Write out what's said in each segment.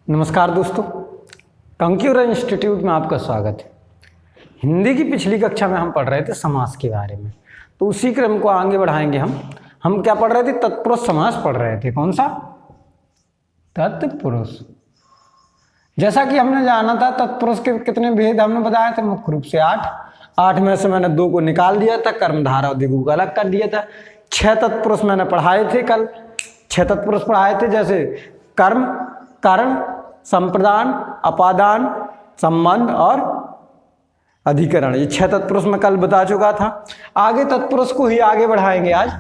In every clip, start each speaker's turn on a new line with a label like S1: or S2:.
S1: नमस्कार दोस्तों, कंक्यूर इंस्टीट्यूट में आपका स्वागत है। हिंदी की पिछली कक्षा में हम पढ़ रहे थे समास के बारे में, तो उसी क्रम को आगे बढ़ाएंगे। हम क्या पढ़ रहे थे? तत्पुरुष समास पढ़ रहे थे। कौन सा? तत्पुरुष। जैसा कि हमने जाना था तत्पुरुष के कितने भेद हमने बताए थे, मुख्य रूप से 8 में से मैंने 2 को निकाल दिया था, कर्मधारा और द्विगु को अलग कर दिया था। 6 तत्पुरुष मैंने पढ़ाए थे कल। 6 तत्पुरुष पढ़ाए थे, जैसे कर्म, कारण, संप्रदान, अपादान, संबंध और अधिकरण। ये 6 तत्पुरुष मैं कल बता चुका था। आगे तत्पुरुष को ही आगे बढ़ाएंगे आज।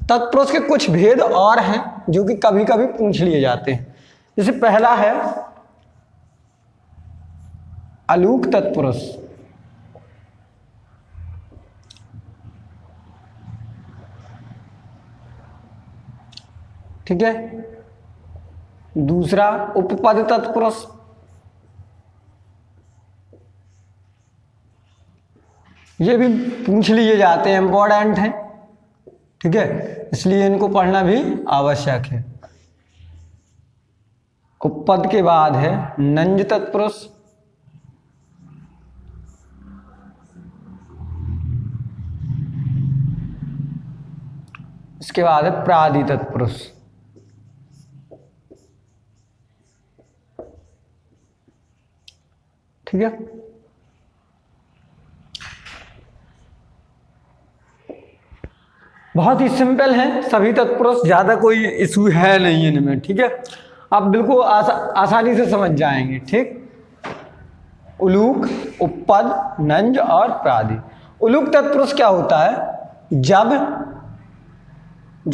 S1: तत्पुरुष के कुछ भेद और हैं जो कि कभी कभी पूछ लिए जाते हैं। जैसे पहला है अलूक तत्पुरुष। ठीक है। दूसरा उपपद तत्पुरुष। ये भी पूछ लिए जाते हैं, इंपॉर्टेंट है। ठीक है, इसलिए इनको पढ़ना भी आवश्यक है। उपपद के बाद है नंज तत्पुरुष। इसके बाद है प्रादि तत्पुरुष। ठीक है। बहुत ही सिंपल है सभी तत्पुरुष, ज्यादा कोई इशू है नहीं इनमें। ठीक है, आप बिल्कुल आसानी से समझ जाएंगे। ठीक, उलूक, उपपद, नंज और प्रादि। उलूक तत्पुरुष क्या होता है? जब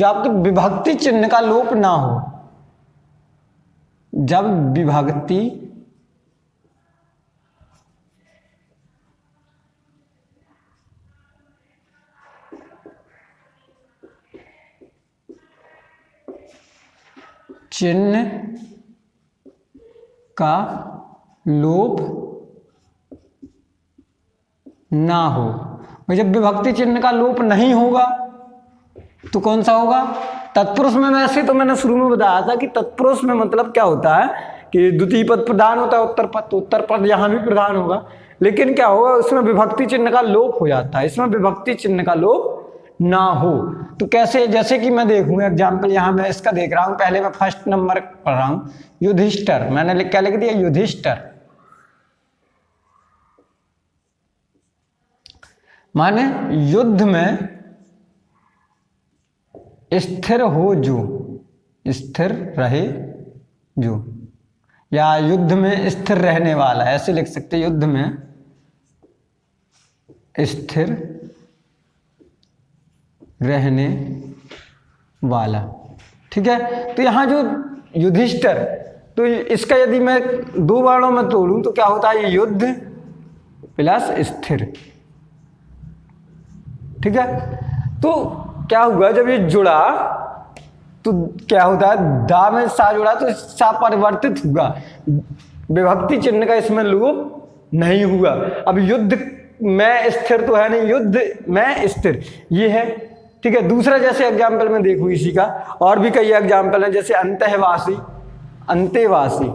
S1: आपके विभक्ति चिन्ह का लोप ना हो। जब विभक्ति चिन्ह का लोप ना हो। जब विभक्ति चिन्ह का लोप नहीं होगा तो कौन सा होगा? तत्पुरुष में वैसे तो मैंने शुरू में बताया था कि तत्पुरुष में मतलब क्या होता है कि द्वितीय पद प्रधान होता है, उत्तर पद, तो उत्तर पद यहां भी प्रधान होगा। लेकिन क्या होगा, उसमें विभक्ति चिन्ह का लोप हो जाता है। इसमें विभक्ति चिन्ह का लोप ना हो तो कैसे? जैसे कि मैं देखूंगा एग्जाम्पल, यहां मैं इसका देख रहा हूं। पहले मैं फर्स्ट नंबर पढ़ रहा हूं, युधिष्ठिर। मैंने क्या लिख दिया? युधिष्ठिर। माने युद्ध में स्थिर हो जो, स्थिर रहे जो, या युद्ध में स्थिर रहने वाला, ऐसे लिख सकते। युद्ध में स्थिर रहने वाला। ठीक है, तो यहां जो युधिष्ठिर, तो इसका यदि मैं 2 वर्णों में तोड़ूं तो क्या होता है? ये युद्ध प्लस स्थिर। ठीक है, तो क्या हुआ जब ये जुड़ा तो क्या होता है? दा में सा जुड़ा तो सा परिवर्तित हुआ, विभक्ति चिन्ह का इसमें लोप नहीं हुआ। अब युद्ध में स्थिर तो है नहीं, युद्ध में स्थिर ये है। ठीक है, दूसरा जैसे एग्जाम्पल में देखूं इसी का, और भी कई एग्जाम्पल हैं, जैसे अंतःवासी, अंतेवासी।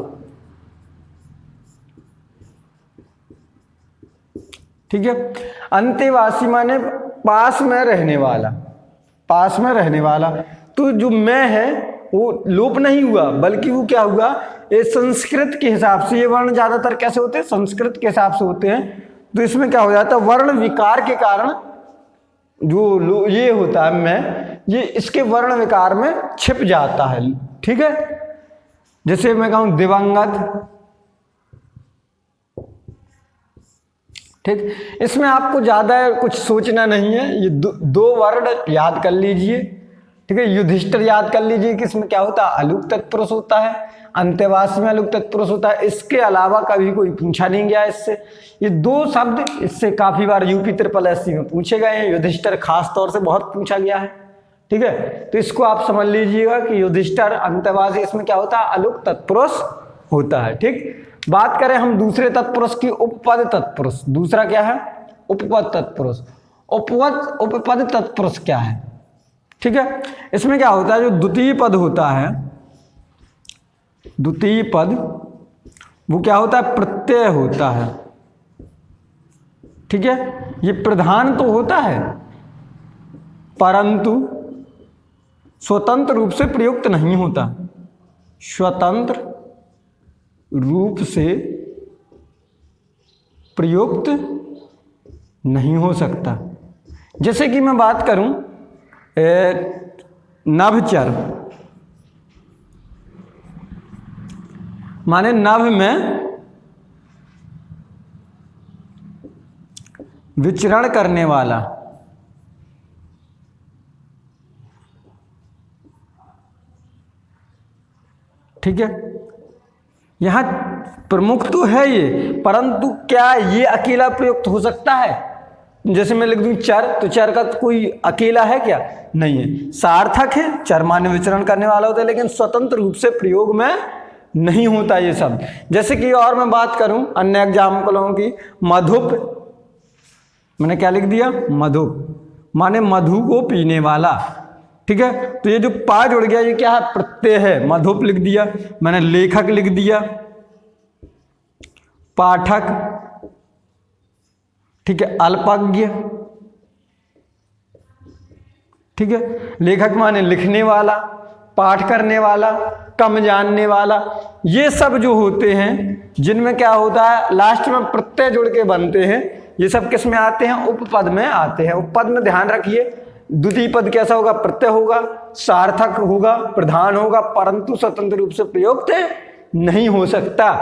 S1: ठीक है, अंतेवासी माने पास में रहने वाला, पास में रहने वाला। तो जो मैं है वो लोप नहीं हुआ, बल्कि वो क्या हुआ? ये संस्कृत के हिसाब से, ये वर्ण ज्यादातर कैसे होते हैं? संस्कृत के हिसाब से होते हैं। तो इसमें क्या हो जाता है? वर्ण विकार के कारण जो ये होता है मैं, ये इसके वर्ण विकार में छिप जाता है। ठीक है, जैसे मैं कहूं दिवंगत। ठीक, इसमें आपको ज्यादा कुछ सोचना नहीं है, ये 2 वर्ण याद कर लीजिए। ठीक है, युधिष्ठिर याद कर लीजिए कि इसमें क्या होता है? अलूक तत्पुरुष होता है। अंत्यवासी में अलूक तत्पुरुष होता है। इसके अलावा कभी कोई पूछा नहीं गया इससे। ये 2 शब्द इससे काफी बार यूपी SSC में पूछे गए हैं। युधिष्ठिर खास तौर से बहुत पूछा गया है। ठीक है, तो इसको आप समझ लीजिएगा कि युधिष्ठिर, अंत्यवासी, इसमें क्या होता है? अलूक तत्पुरुष होता है। ठीक, बात करें हम दूसरे तत्पुरुष की, उपपद तत्पुरुष। दूसरा क्या है? उपपद तत्पुरुष। उपपद तत्पुरुष क्या है? ठीक है, इसमें क्या होता है? जो द्वितीय पद होता है, द्वितीय पद वो क्या होता है, प्रत्यय होता है। ठीक है, ये प्रधान तो होता है परंतु स्वतंत्र रूप से प्रयुक्त नहीं होता, स्वतंत्र रूप से प्रयुक्त नहीं हो सकता। जैसे कि मैं बात करूं नभचर, माने नभ में विचरण करने वाला, ठीक है, यहां प्रमुख तो है ये, परंतु क्या ये अकेला प्रयुक्त हो सकता है? जैसे मैं लिख दूं चर, तो चर का तो कोई अकेला है क्या? नहीं है, सार्थक है, चर माने विचरण करने वाला होता है, लेकिन स्वतंत्र रूप से प्रयोग में नहीं होता ये सब। जैसे कि और मैं बात करूं अन्य एग्जाम्पलों की, मधुप, मैंने क्या लिख दिया, मधुप माने मधु को पीने वाला। ठीक है, तो ये जो पा जुड़ गया ये क्या है, प्रत्यय है, मधुप लिख दिया मैंने, लेखक लिख दिया, पाठक, ठीक है, अल्पज्ञ, ठीक है, लेखक माने लिखने वाला, पाठ करने वाला, कम जानने वाला, ये सब जो होते हैं जिनमें क्या होता है लास्ट में प्रत्यय जुड़ के बनते हैं, ये सब किस में आते हैं, उपपद में आते हैं। उपपद में ध्यान रखिए द्वितीय पद कैसा होगा, प्रत्यय होगा, सार्थक होगा, प्रधान होगा, परंतु स्वतंत्र रूप से प्रयुक्त नहीं हो सकता।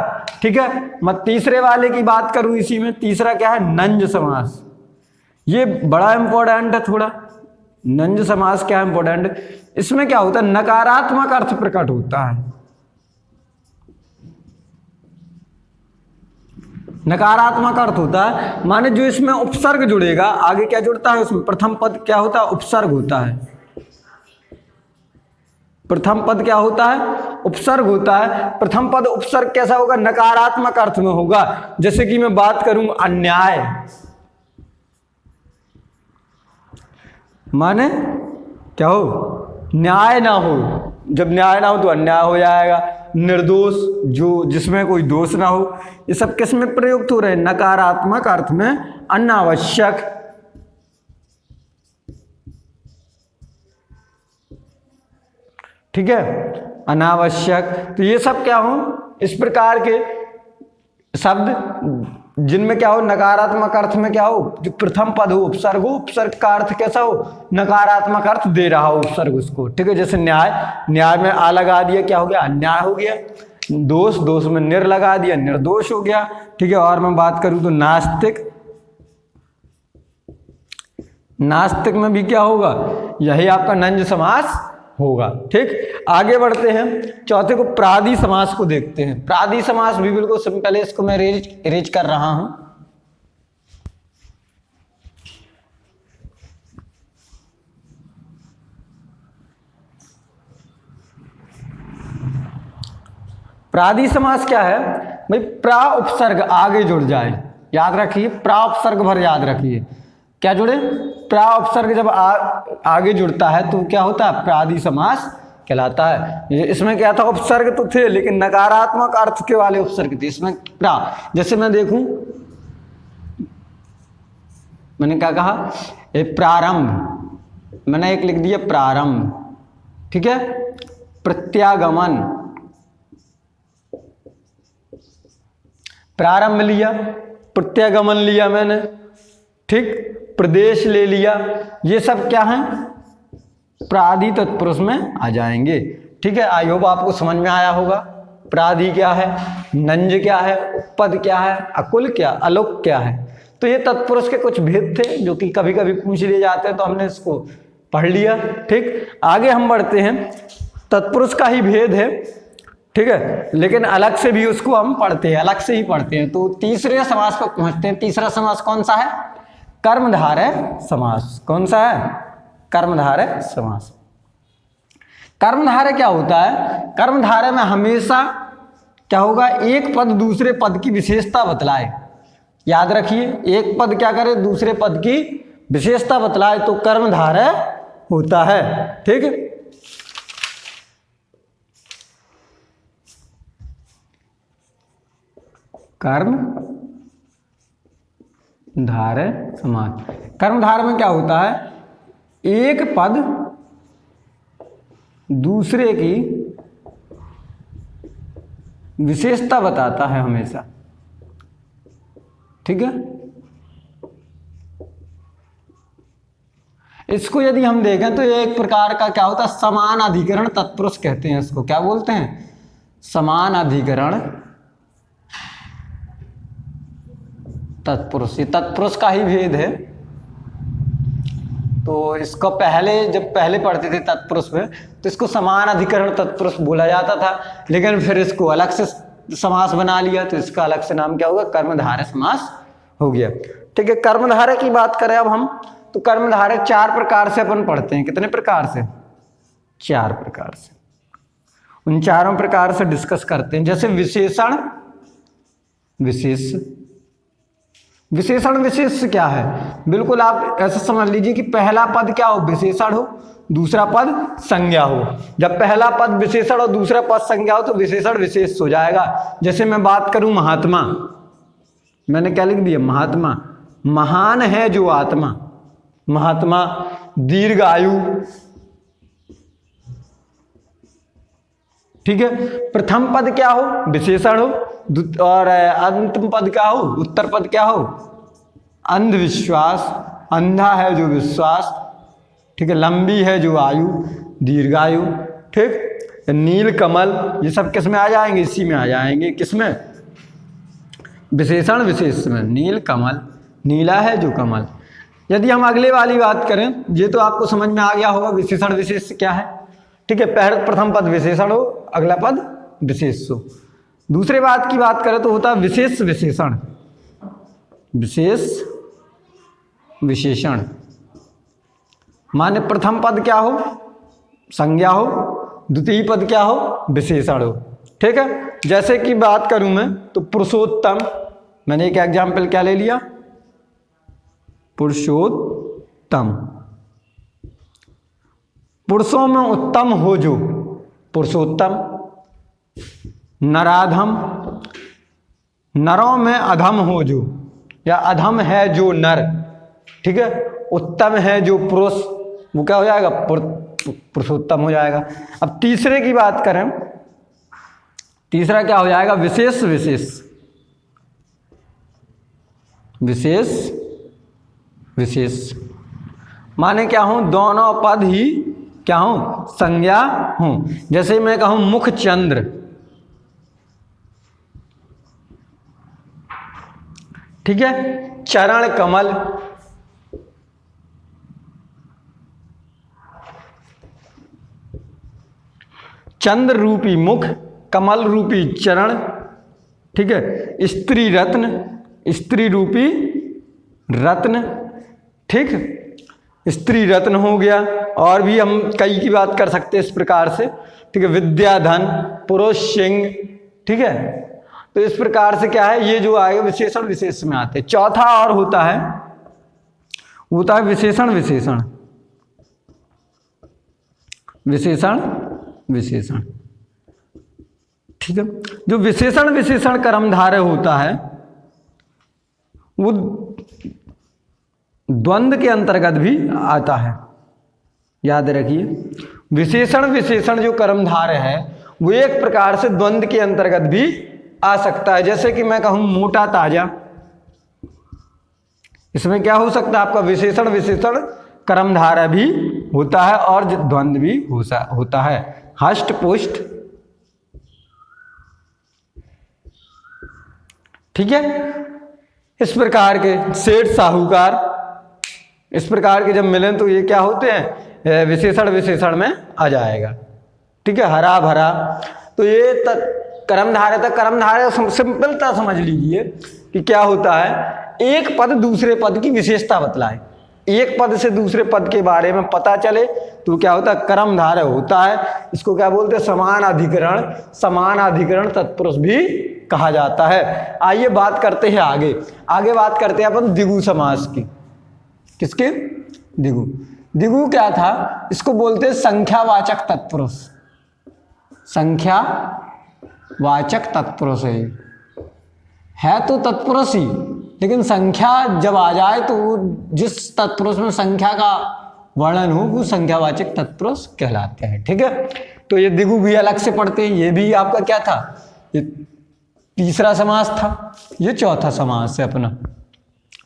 S1: ठीक है, मैं तीसरे वाले की बात करूं इसी में, तीसरा क्या है, नंज समास। ये बड़ा इंपॉर्टेंट है थोड़ा, नंज समास क्या इंपॉर्टेंट है, इसमें क्या होता है, नकारात्मक अर्थ प्रकट होता है। नकारात्मक अर्थ होता है माने जो इसमें उपसर्ग जुड़ेगा, आगे क्या जुड़ता है उसमें, प्रथम पद क्या होता है, उपसर्ग होता है। प्रथम पद क्या होता है, उपसर्ग होता है। प्रथम पद उपसर्ग कैसा होगा, नकारात्मक अर्थ में होगा। जैसे कि मैं बात करूं अन्याय, माने क्या हो, न्याय ना हो, जब न्याय ना हो तो अन्याय हो जाएगा। निर्दोष, जो जिसमें कोई दोष ना हो, ये सब किस में प्रयुक्त हो रहे हैं, नकारात्मक अर्थ में। अनावश्यक, ठीक है, अनावश्यक, तो ये सब क्या हो, इस प्रकार के शब्द जिनमें क्या हो, नकारात्मक अर्थ में क्या हो, जो प्रथम पद हो उपसर्ग हो, उपसर्ग का अर्थ कैसा हो, नकारात्मक अर्थ दे रहा हो उपसर्ग उसको। ठीक है, जैसे न्याय, न्याय में आ लगा दिया, क्या हो गया, अन्याय हो गया। दोष, दोष में निर लगा दिया, निर्दोष हो गया। ठीक है, और मैं बात करूं तो नास्तिक, नास्तिक में भी क्या होगा, यही आपका नंज समास होगा। ठीक, आगे बढ़ते हैं, चौथे को प्रादि समास को देखते हैं। प्रादि समास भी बिल्कुल सिंपल है, इसको मैं रेज कर रहा हूं। प्रादि समास क्या है भाई, प्रा उपसर्ग आगे जुड़ जाए, याद रखिए, प्रा उपसर्ग भर याद रखिए, क्या जुड़े, प्रा उपसर्ग जब आगे जुड़ता है तो क्या होता है, प्रादि समास कहलाता है। इसमें क्या था, उपसर्ग तो थे लेकिन नकारात्मक अर्थ के वाले उपसर्ग थे इसमें प्रा। जैसे मैं देखूं, मैंने क्या कहा, प्रारंभ, मैंने एक लिख दिया प्रारंभ। ठीक है, प्रत्यागमन, प्रारंभ लिया, प्रत्यागमन लिया मैंने, ठीक, प्रदेश ले लिया, ये सब क्या है, प्रादि तत्पुरुष में आ जाएंगे। ठीक है, आई होप आपको समझ में आया होगा। प्रादि क्या है, नंज क्या है, उपपद क्या है, अकुल क्या, अलोक क्या है। तो ये तत्पुरुष के कुछ भेद थे जो कि कभी कभी पूछ लिए जाते हैं, तो हमने इसको पढ़ लिया। ठीक, आगे हम बढ़ते हैं, तत्पुरुष का ही भेद है, ठीक है, लेकिन अलग से भी उसको हम पढ़ते हैं, अलग से ही पढ़ते हैं। तो तीसरे समास पर पहुंचते हैं। तीसरा समास कौन सा है, कर्मधारय समास। कौन सा है, कर्मधारय समास। कर्मधारय क्या होता है, कर्मधारय में हमेशा क्या होगा, एक पद दूसरे पद की विशेषता बतलाए। याद रखिए, एक पद क्या करे, दूसरे पद की विशेषता बतलाए तो कर्मधारय होता है। ठीक है, कर्मधारय समास। कर्मधारय में क्या होता है, एक पद दूसरे की विशेषता बताता है हमेशा, ठीक है। इसको यदि हम देखें तो ये एक प्रकार का क्या होता है, समान अधिकरण तत्पुरुष कहते हैं इसको। क्या बोलते हैं, समान अधिकरण तत्पुरुष। ये तत्पुरुष का ही भेद है। तो इसको जब पहले पढ़ते थे तत्पुरुष में तो इसको समान अधिकरण तत्पुरुष बोला जाता था, लेकिन फिर इसको अलग से समास बना लिया तो इसका अलग से नाम क्या होगा, कर्मधारय समास हो गया, ठीक है। कर्मधारय की बात करें अब हम, तो कर्मधारय 4 प्रकार से अपन पढ़ते हैं। कितने प्रकार से, 4 प्रकार से। उन चारों प्रकार से डिस्कस करते हैं। जैसे विशेषण विशेष। विशेषण विशेष क्या है, बिल्कुल आप ऐसा समझ लीजिए कि पहला पद क्या हो, विशेषण हो, दूसरा पद संज्ञा हो। जब पहला पद विशेषण और दूसरा पद संज्ञा हो तो विशेषण विशेष हो जाएगा। जैसे मैं बात करूं महात्मा, मैंने क्या लिख दिया, महात्मा। महान है जो आत्मा, महात्मा। दीर्घायु, ठीक है। प्रथम पद क्या हो, विशेषण हो, और अंतिम पद क्या हो, उत्तर पद क्या हो, अंधविश्वास। अंधा है जो विश्वास, ठीक है। लंबी है जो आयु, दीर्घायु, ठीक। नील कमल, ये सब किस में आ जाएंगे, इसी में आ जाएंगे, किसमें, विशेषण विशेष में। नील कमल, नीला है जो कमल। यदि हम अगले वाली बात करें, ये तो आपको समझ में आ गया होगा विशेषण विशेष क्या है, ठीक है। प्रथम पद विशेषण हो, अगला पद विशेष हो। दूसरे बात की बात करें तो होता है विशेष विशेषण। विशेष विशेषण माने प्रथम पद क्या हो, संज्ञा हो, द्वितीय पद क्या हो, विशेषण हो, ठीक है। जैसे कि बात करूं मैं तो पुरुषोत्तम, मैंने एक एग्जाम्पल क्या ले लिया, पुरुषोत्तम। पुरुषों में उत्तम हो जो, पुरुषोत्तम। नराधम, नरों में अधम हो जो, या अधम है जो नर, ठीक है। उत्तम है जो पुरुष, वो क्या हो जाएगा, पुरुषोत्तम हो जाएगा। अब तीसरे की बात करें, तीसरा क्या हो जाएगा, विशेष विशेष। विशेष विशेष माने क्या हूं, दोनों पद ही क्या हूं, संज्ञा हूं। जैसे मैं कहूं मुख चंद्र, ठीक है। चरण कमल, चंद्र रूपी मुख, कमल रूपी चरण, ठीक है। स्त्री रत्न, स्त्री रूपी रत्न, ठीक। स्त्री रत्न हो गया। और भी हम कई की बात कर सकते हैं इस प्रकार से, ठीक है। विद्याधन, पुरुष सिंह, ठीक है। तो इस प्रकार से क्या है, ये जो आएगा विशेषण विशेष में आते हैं। चौथा और होता है विशेषण विशेषण। विशेषण विशेषण, ठीक है। जो विशेषण विशेषण कर्मधारय होता है वो द्वंद्व के अंतर्गत भी आता है, याद रखिए। विशेषण विशेषण जो कर्मधारय है वो एक प्रकार से द्वंद्व के अंतर्गत भी आ सकता है। जैसे कि मैं कहूं मोटा ताजा, इसमें क्या हो सकता है आपका, विशेषण विशेषण कर्मधारय भी होता है और द्वंद्व भी होता है। हष्ट पुष्ट, ठीक है। इस प्रकार के सेठ साहूकार, इस प्रकार के जब मिलें तो ये क्या होते हैं, विशेषण विशेषण में आ जाएगा, ठीक है। हरा भरा, तो ये कर्मधारय था। कर्मधारय सिंपलता समझ लीजिए कि क्या होता है, एक पद दूसरे पद की विशेषता बतलाए। एक पद से दूसरे पद के बारे में पता चले तो क्या होता है, कर्मधारय होता है। इसको क्या बोलते हैं, समान अधिकरण। समान अधिकरण तत्पुरुष भी कहा जाता है। आइए बात करते हैं आगे बात करते हैं अपन द्विगु समास की। किसके, द्विगु। द्विगु क्या था, इसको बोलते हैं संख्यावाचक तत्पुरुष। संख्यावाचक तत्पुरुष है, है तो तत्पुरुष ही, लेकिन संख्या जब आ जाए तो वो जिस तत्पुरुष में संख्या का वर्णन हो वो संख्यावाचक तत्पुरुष कहलाते हैं। ठीक है, तो ये दिगु भी अलग से पढ़ते हैं। ये भी आपका क्या था, ये तीसरा समास था, ये चौथा समास है अपना।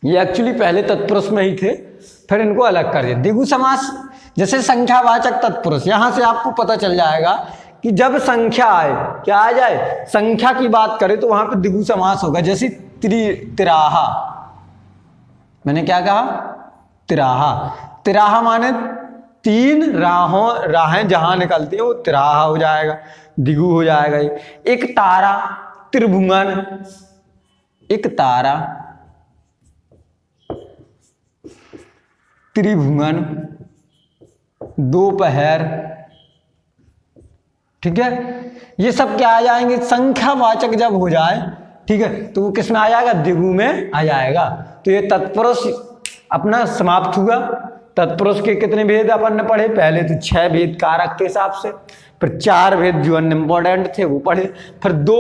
S1: ये एक्चुअली पहले तत्पुरुष में ही थे, फिर इनको अलग कर दिया। दिगु समास जैसे संख्यावाचक तत्पुरुष, यहां से आपको पता चल जाएगा कि जब संख्या आए, क्या आ जाए, संख्या की बात करें तो वहां पे दिगु समास होगा। जैसे तिराहा, मैंने क्या कहा, तिराहा। तिराहा माने 3 राहें जहां निकलती हैं वो तिराहा हो जाएगा, दिगु हो जाएगा। एक तारा, त्रिभुवन, एक तारा, त्रिभुवन, दोपहर। ठीक है, ये सब क्या आ जाएंगे, संख्यावाचक जब हो जाए, ठीक है, तो वो किस में आ जाएगा, दिगु में आ जाएगा। तो ये तत्पुरुष अपना समाप्त हुआ। तत्पुरुष के कितने भेद अपन ने पढ़े, पहले तो 6 भेद कारक के हिसाब से, फिर 4 भेद जो अनइम्पोर्टेंट थे वो पढ़े, फिर 2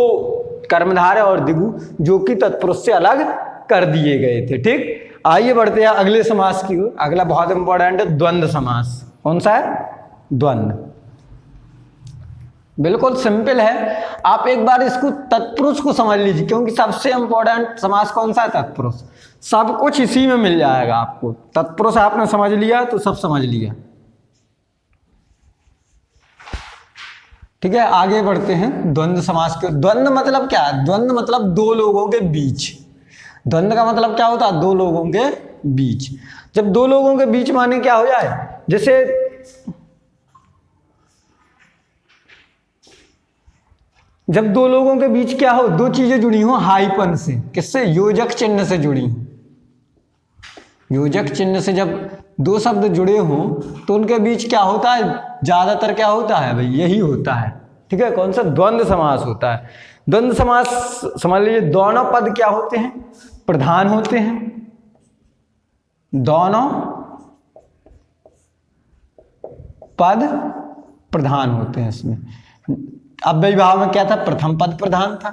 S1: कर्मधारय और दिगु जो कि तत्पुरुष से अलग कर दिए गए थे। ठीक, आइए बढ़ते हैं अगले समास की ओर। अगला बहुत इंपॉर्टेंट है द्वंद्व समास। कौन सा है, द्वंद्व। बिल्कुल सिंपल है, आप एक बार इसको तत्पुरुष को समझ लीजिए, क्योंकि सबसे इंपॉर्टेंट समास कौन सा है, तत्पुरुष। सब कुछ इसी में मिल जाएगा आपको। तत्पुरुष आपने समझ लिया तो सब समझ लिया। ठीक है, आगे बढ़ते हैं द्वंद्व समास के। द्वंद्व मतलब क्या है, द्वंद्व मतलब 2 लोगों के बीच। द्वंद्व का मतलब क्या होता है, 2 लोगों के बीच। जब 2 लोगों के बीच माने क्या हो जाए, जैसे जब 2 लोगों के बीच क्या हो, 2 चीजें जुड़ी हो हाइपन से, किससे, योजक चिन्ह से जुड़ी हो। योजक चिन्ह से जब 2 शब्द जुड़े हो तो उनके बीच क्या होता है, ज्यादातर क्या होता है भाई, यही होता है। ठीक है, कौन सा, द्वंद्व समास होता है। द्वंद्व समास समझ लीजिए, दोनों पद क्या होते हैं, प्रधान होते हैं। दोनों पद प्रधान होते हैं इसमें। अव्ययी भाव में क्या था, प्रथम पद प्रधान था।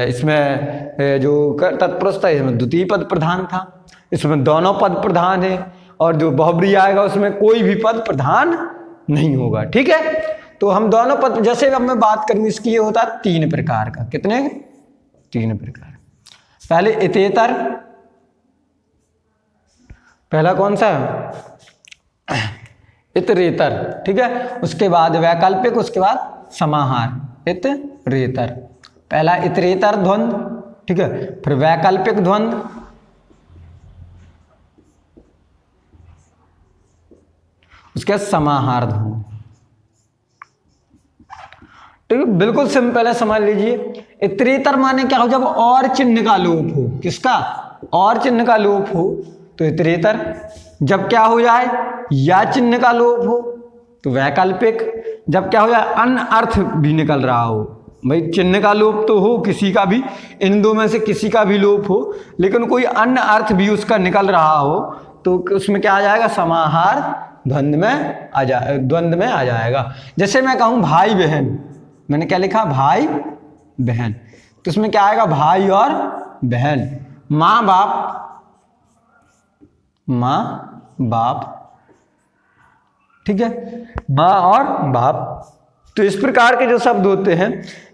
S1: इसमें जो तत्पुरुष था इसमें द्वितीय पद प्रधान था। इसमें दोनों पद प्रधान है, और जो बहुब्रीहि आएगा उसमें कोई भी पद प्रधान नहीं होगा। ठीक है, तो हम दोनों पद, जैसे अब मैं बात करूं इसकी, ये होता है 3 प्रकार का। कितने, 3 प्रकार। पहले इतेतर, पहला कौन सा, इतरेतर। ठीक है, उसके बाद वैकल्पिक, उसके बाद समाहार। इतरेतर, पहला इतरेतर द्वंद्व, ठीक है, फिर वैकल्पिक द्वंद्व, उसके बाद समाहार द्वंद्व। ठीक है, बिल्कुल सिंपल है, समझ लीजिए। इतरेतर माने क्या हो, जब और चिन्ह का लोप हो। किसका, और चिन्ह का लोप हो तो इतरेतर। जब क्या हो जाए, या चिन्ह का लोप हो तो वैकल्पिक। जब क्या हो जाए, अन्य अर्थ भी निकल रहा हो, भाई चिन्ह का लोप तो हो किसी का भी, इन 2 में से किसी का भी लोप हो, लेकिन कोई अन्य अर्थ भी उसका निकल रहा हो तो उसमें क्या आ जाएगा, समाहार द्वंद्व में आ जाएगा। जैसे मैं कहूँ भाई बहन, मैंने क्या लिखा, भाई बहन, तो इसमें क्या आएगा, भाई और बहन। माँ बाप, माँ बाप। ठीक है, माँ और बाप। तो इस प्रकार के जो शब्द होते हैं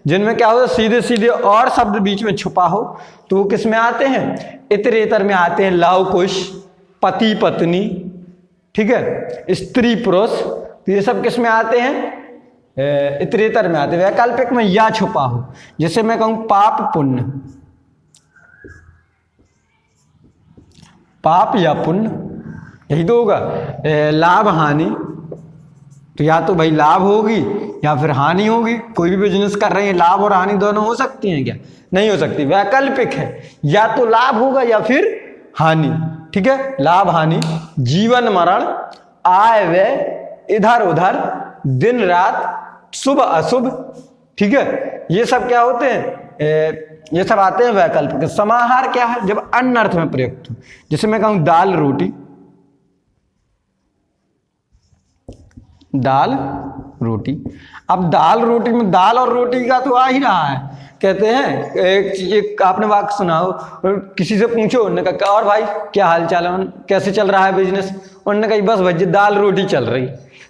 S1: जिनमें क्या होता है, सीधे सीधे और शब्द बीच में छुपा हो, तो वो किस में आते हैं, इतरेतर में आते हैं। लव कुश, पति पत्नी, ठीक है, स्त्री पुरुष, तो ये सब किस में आते हैं, इतरेतर में आते हैं। वैकल्पिक में या छुपा हो, जैसे मैं कहूं पाप पुण्य, पाप या पुण्य, यही तो होगा। लाभ हानि, तो या तो भाई लाभ होगी या फिर हानि होगी। कोई भी बिजनेस कर रहे हैं, लाभ और हानि दोनों हो सकती हैं क्या, नहीं हो सकती। वैकल्पिक है, या तो लाभ होगा या फिर हानि। ठीक है, लाभ हानि, जीवन मरण, आय व्यय, इधर उधर, दिन रात, शुभ अशुभ। ठीक है, ये सब क्या होते हैं, ये सब आते हैं वैकल्पिक। समाहार क्या है, जब अन्य अर्थ में प्रयुक्त हो, जैसे मैं कहूं दाल रोटी, दाल रोटी। अब दाल रोटी में दाल और रोटी का तो आ ही रहा है, कहते हैं एक आपने वाक्य सुना हो, किसी से पूछो, उन्होंने कहा और भाई क्या हाल चाल है, कैसे चल रहा है बिजनेस, उन्होंने कहा बस भैया दाल रोटी चल रही।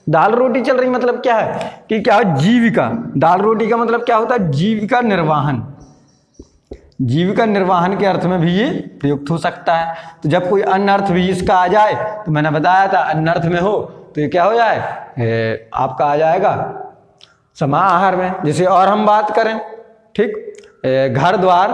S1: दाल रोटी चल रही मतलब क्या है कि क्या है, जीविका। दाल रोटी का मतलब क्या होता है, जीविका निर्वाहन। जीविका निर्वाहन के अर्थ में भी ये प्रयुक्त हो सकता है। तो जब कोई अन्य अर्थ भी इसका आ जाए, तो मैंने बताया था अन्य अर्थ में हो तो ये क्या हो जाए, आपका आ जाएगा समाहार में। जैसे और हम बात करें, ठीक, घर द्वार,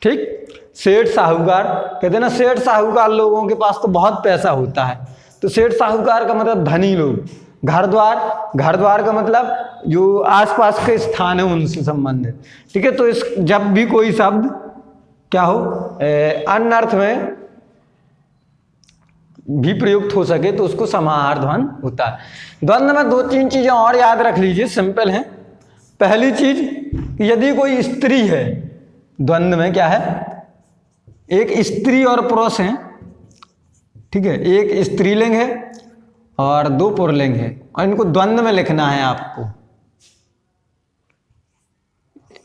S1: ठीक, सेठ साहूकार, कहते हैं ना सेठ साहूकार लोगों के पास तो बहुत पैसा होता है, तो सेठ साहूकार का मतलब धनी लोग। घर द्वार का मतलब जो आसपास के स्थान है उनसे संबंधित, ठीक है। तो इस जब भी कोई शब्द क्या हो अन्य अर्थ में भी प्रयुक्त हो सके तो उसको समाहार द्वंद्व होता है। द्वंद्व में 2-3 चीजें और याद रख लीजिए, सिंपल है। पहली चीज, यदि कोई स्त्री है, द्वंद्व में क्या है, एक स्त्री और पुरुष है, ठीक है, एक स्त्रीलिंग है और 2 पुल्लिंग है, और इनको द्वंद्व में लिखना है आपको।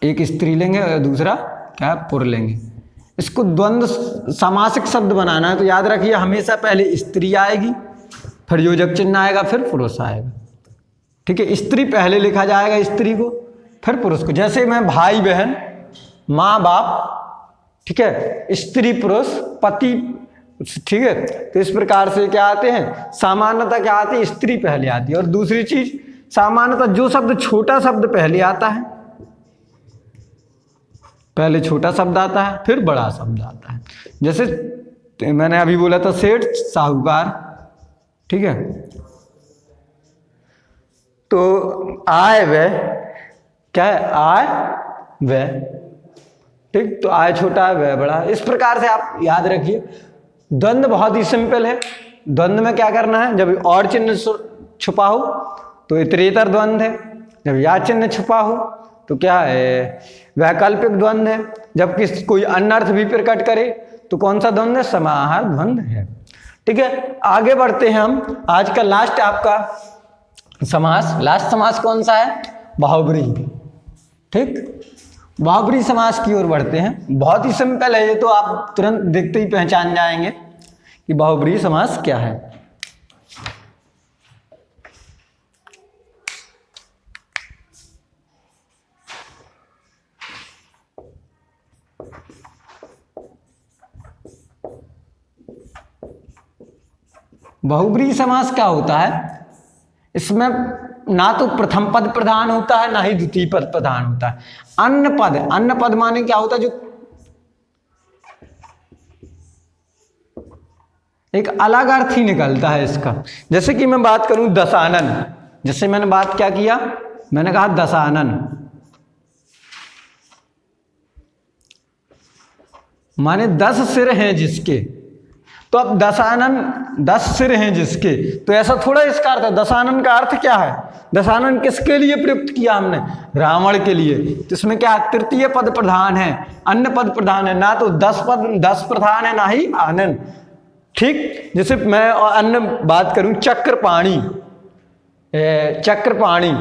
S1: एक स्त्रीलिंग है और दूसरा क्या है, पुल्लिंग है। इसको द्वंद्व समासिक शब्द बनाना है, तो याद रखिए हमेशा पहले स्त्री आएगी, फिर योजक चिन्ह आएगा, फिर पुरुष आएगा, ठीक है। स्त्री पहले लिखा जाएगा, स्त्री को, फिर पुरुष को। जैसे मैं भाई बहन, माँ बाप, ठीक है, स्त्री पुरुष, पति, ठीक है। तो इस प्रकार से क्या आते हैं, सामान्यतः क्या आती है, स्त्री पहले आती है। और दूसरी चीज, सामान्यतः जो शब्द छोटा शब्द पहले आता है, पहले छोटा शब्द आता है फिर बड़ा शब्द आता है। जैसे मैंने अभी बोला था सेठ साहूकार, ठीक है, तो आय व्यय क्या है, आय व्यय, ठीक, तो आय छोटा है व्यय बड़ा। इस प्रकार से आप याद रखिए। द्वंद्व बहुत ही सिंपल है। द्वंद्व में क्या करना है, जब और चिन्ह छुपा हो तो इतरेतर द्वंद्व है, जब या चिन्ह छुपा हो तो क्या है, वैकल्पिक द्वंद्व है। जब कोई अन्य अर्थ भी प्रकट करे तो कौन सा द्वंद्व है, समाहार द्वंद्व है, ठीक है। आगे बढ़ते हैं हम। आज का लास्ट आपका समास, लास्ट समास कौन सा है, बहुब्रीहि, ठीक, बहुब्रीहि समास की ओर बढ़ते हैं। बहुत ही सिंपल है ये, तो आप तुरंत देखते ही पहचान जाएंगे कि बहुब्रीहि समास क्या है। बहुब्रीहि समास क्या होता है, इसमें ना तो प्रथम पद प्रधान होता है ना ही द्वितीय पद प्रधान होता है। अन्य पद माने क्या होता है, जो एक अलग अर्थ ही निकलता है इसका। जैसे कि मैं बात करूं दशानन, जैसे मैंने बात क्या किया, मैंने कहा दशानन माने 10 सिर हैं जिसके, तो अब दशानन 10 सिर हैं जिसके, तो ऐसा थोड़ा इसका अर्थ है। दशानन का अर्थ क्या है, दशानन किसके लिए प्रयुक्त किया हमने, रावण के लिए। तो इसमें क्या है, तृतीय पद प्रधान है, अन्य पद प्रधान है, ना तो 10 प्रधान है ना ही आनन, ठीक। जैसे मैं अन्य बात करूं चक्रपाणी, चक्रपाणी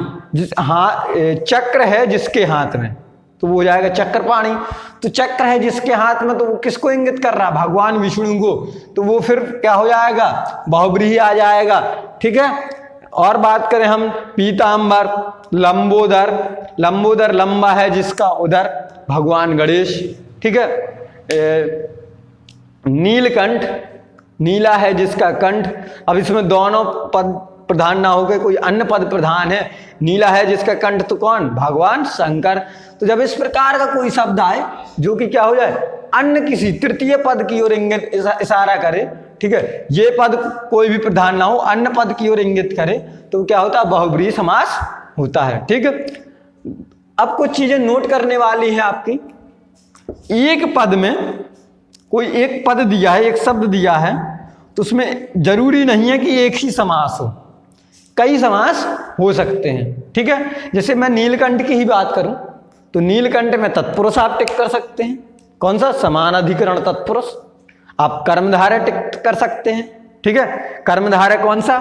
S1: चक्र है जिसके हाथ में, तो वो हो जाएगा चक्रपाणी। तो चक्र है जिसके हाथ में, तो वो किसको इंगित कर रहा है, भगवान विष्णु को, तो वो फिर क्या हो जाएगा, बहुब्रीहि आ जाएगा, ठीक है। और बात करें हम पीतांबर, लंबोदर, लंबोदर लंबा है जिसका उदर, भगवान गणेश, ठीक है। नीलकंठ, नीला है जिसका कंठ। अब इसमें दोनों पद प्रधान ना होकर कोई अन्य पद प्रधान है, नीला है जिसका कंठ, तो कौन, भगवान शंकर। तो जब इस प्रकार का कोई शब्द आए जो कि क्या हो जाए, अन्य किसी तृतीय पद की ओर इंगित इशारा करे, ठीक है, ये पद कोई भी प्रधान ना हो, अन्य पद की ओर इंगित करे, तो क्या होता है, बहुब्रीहि समास होता है, ठीक है। अब कुछ चीजें नोट करने वाली है आपकी। एक पद में कोई एक पद दिया है, एक शब्द दिया है, तो उसमें जरूरी नहीं है कि एक ही समास हो, कई समास हो सकते हैं, ठीक है। जैसे मैं नीलकंठ की ही बात करूं तो नीलकंठ में तत्पुरुष आप टिक कर सकते हैं, कौन सा, समान अधिकरण तत्पुरुष। आप कर्मधारय टिक कर सकते हैं, ठीक है। कर्मधारय कौन सा,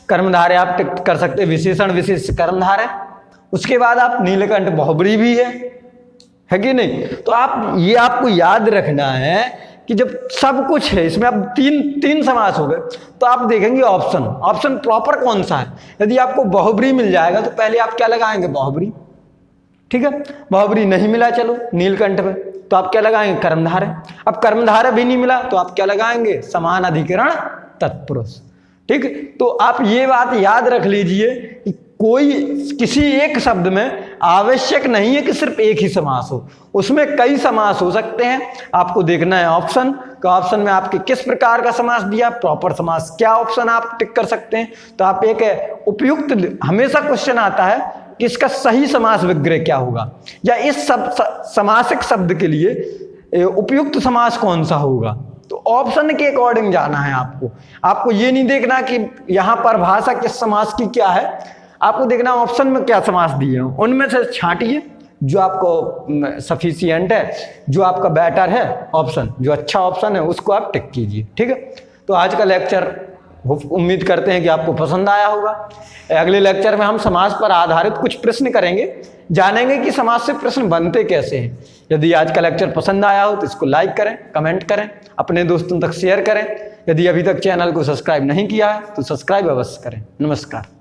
S1: कर्मधारय आप टिक कर सकते हैं, विशेषण विशेष कर्मधारय। उसके बाद आप नीलकंठ बहुब्रीहि भी है, है कि नहीं। तो आप ये आपको याद रखना है कि जब सब कुछ है इसमें, अब तीन समास हो गए, तो आप देखेंगे ऑप्शन प्रॉपर कौन सा है। यदि आपको बहुब्री मिल जाएगा तो पहले आप क्या लगाएंगे, बहुब्री, ठीक है। बहुब्री नहीं मिला, चलो नीलकंठ पे, तो आप क्या लगाएंगे, कर्मधारय। अब कर्मधारय भी नहीं मिला तो आप क्या लगाएंगे, समान अधिकरण तत्पुरुष, ठीक। तो आप ये बात याद रख लीजिए कि कोई किसी एक शब्द में आवश्यक नहीं है कि सिर्फ एक ही समास हो, उसमें कई समास हो सकते हैं। आपको देखना है ऑप्शन, तो ऑप्शन में आपके किस प्रकार का समास दिया, प्रॉपर समास, क्या ऑप्शन आप टिक कर सकते हैं। तो आप एक उपयुक्त, हमेशा क्वेश्चन आता है कि इसका सही समास विग्रह क्या होगा, या इस समासिक शब्द के लिए उपयुक्त समास कौन सा होगा। तो ऑप्शन के अकॉर्डिंग जाना है आपको ये नहीं देखना कि यहां पर भाषा किस समास की क्या है, आपको देखना ऑप्शन में क्या समास दिए हैं, उनमें से छांटिए जो आपको सफिशिएंट है, जो आपका बेटर है ऑप्शन, जो अच्छा ऑप्शन है उसको आप टिक कीजिए, ठीक है। तो आज का लेक्चर उम्मीद करते हैं कि आपको पसंद आया होगा। अगले लेक्चर में हम समास पर आधारित कुछ प्रश्न करेंगे, जानेंगे कि समास से प्रश्न बनते कैसे हैं। यदि आज का लेक्चर पसंद आया हो तो इसको लाइक करें, कमेंट करें, अपने दोस्तों तक शेयर करें। यदि अभी तक चैनल को सब्सक्राइब नहीं किया है तो सब्सक्राइब अवश्य करें। नमस्कार।